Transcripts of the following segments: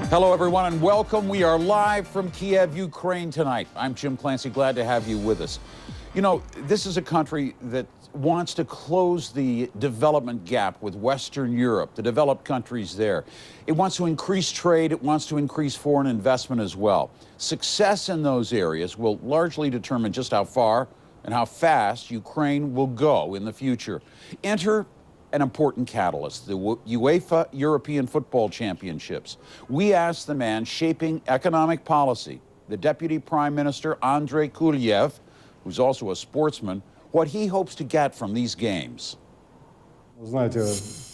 Hello, everyone, and welcome. We are live from Kyiv, Ukraine tonight. I'm Jim Clancy. Glad to have you with us. You know, this is a country that wants to close the development gap with Western Europe, the developed countries there. It wants to increase trade. It wants to increase foreign investment as well. Success in those areas will largely determine just how far and how fast Ukraine will go in the future. Enter an important catalyst, the UEFA European Football Championships. We asked the man shaping economic policy, the Deputy Prime Minister Anдрей Клюев, who's also a sportsman, what he hopes to get from these games. Знаете,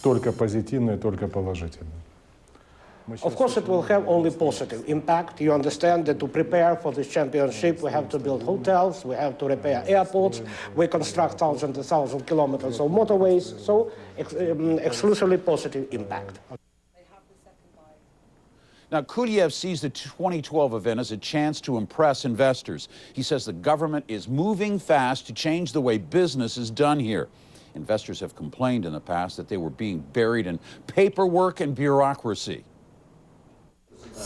только позитивное, только положительное. Of course, it will have only positive impact. You understand that to prepare for this championship, we have to build hotels, we have to repair airports, we construct thousands and thousands of kilometers of motorways, so exclusively positive impact. Now, Klyuyev sees the 2012 event as a chance to impress investors. He says the government is moving fast to change the way business is done here. Investors have complained in the past that they were being buried in paperwork and bureaucracy.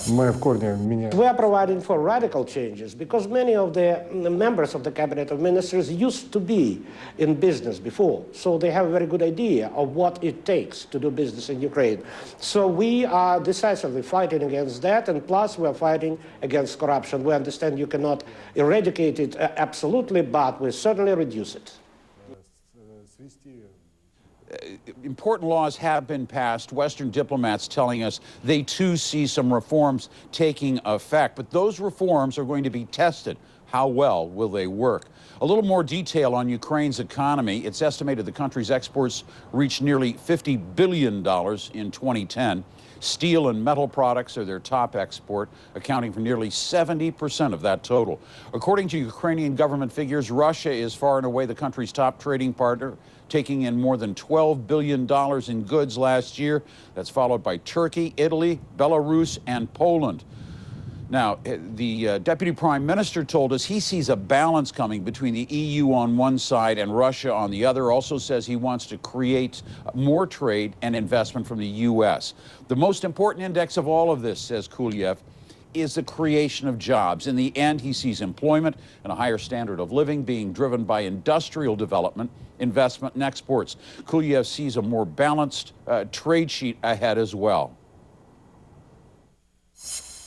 We are providing for radical changes because many of the members of the Cabinet of Ministers used to be in business before, so they have a very good idea of what it takes to do business in Ukraine. So we are decisively fighting against that, and plus we are fighting against corruption. We understand you cannot eradicate it absolutely, but we certainly reduce it. Important laws have been passed. Western diplomats telling us they too see some reforms taking effect, but those reforms are going to be tested. How well will they work? A little more detail on Ukraine's economy. It's estimated the country's exports reached nearly $50 billion in 2010. Steel and metal products are their top export, accounting for nearly 70% of that total. According to Ukrainian government figures, Russia is far and away the country's top trading partner, taking in more than $12 billion in goods last year. That's followed by Turkey, Italy, Belarus, and Poland. Now, the Deputy Prime Minister told us he sees a balance coming between the EU on one side and Russia on the other. Also says he wants to create more trade and investment from the U.S. The most important index of all of this, says Klyuyev, is the creation of jobs. In the end, he sees employment and a higher standard of living being driven by industrial development, investment, and exports. Klyuyev sees a more balanced trade sheet ahead as well.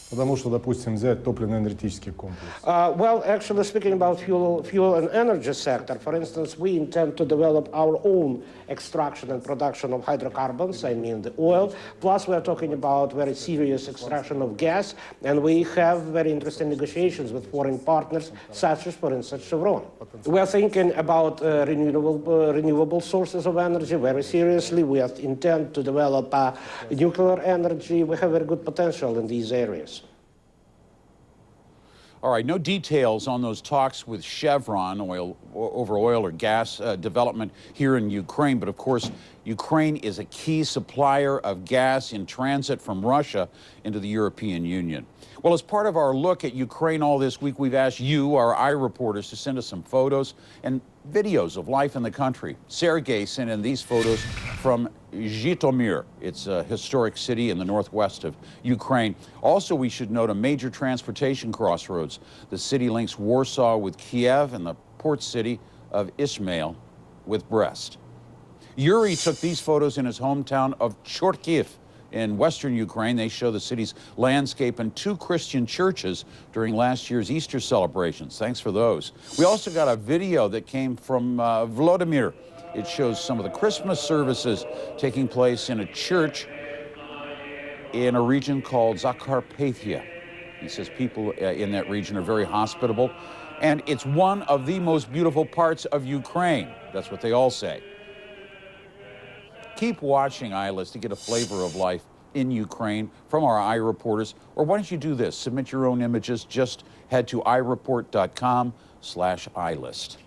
Потому что, допустим, взять топливно-энергетический комплекс. Well, actually speaking about fuel and energy sector, for instance, we intend to develop our own extraction and production of hydrocarbons, I mean the oil. Plus, we are talking about very serious extraction of gas, and we have very interesting negotiations with foreign partners, such as, for instance, Chevron. We are thinking about renewable sources of energy very seriously. We intend to develop nuclear energy. We have very good potential in these areas. All right, no details on those talks with Chevron over oil or gas development here in Ukraine, but of course, Ukraine is a key supplier of gas in transit from Russia into the European Union. Well, as part of our look at Ukraine all this week, we've asked you, our reporters, to send us some photos and videos of life in the country. Sergei sent in these photos from Zhytomyr. It's a historic city in the northwest of Ukraine. Also, we should note a major transportation crossroads. The city links Warsaw with Kyiv and the port city of Ismail with Brest. Yuri took these photos in his hometown of Chortkiv in western Ukraine. They show the city's landscape and two Christian churches during last year's Easter celebrations. Thanks for those. We also got a video that came from Volodymyr. It shows some of the Christmas services taking place in a church in a region called Zakarpathia. He says people in that region are very hospitable, and it's one of the most beautiful parts of Ukraine. That's what they all say. Keep watching iList to get a flavor of life in Ukraine from our iReporters. Or why don't you do this? Submit your own images. Just head to ireport.com/iList.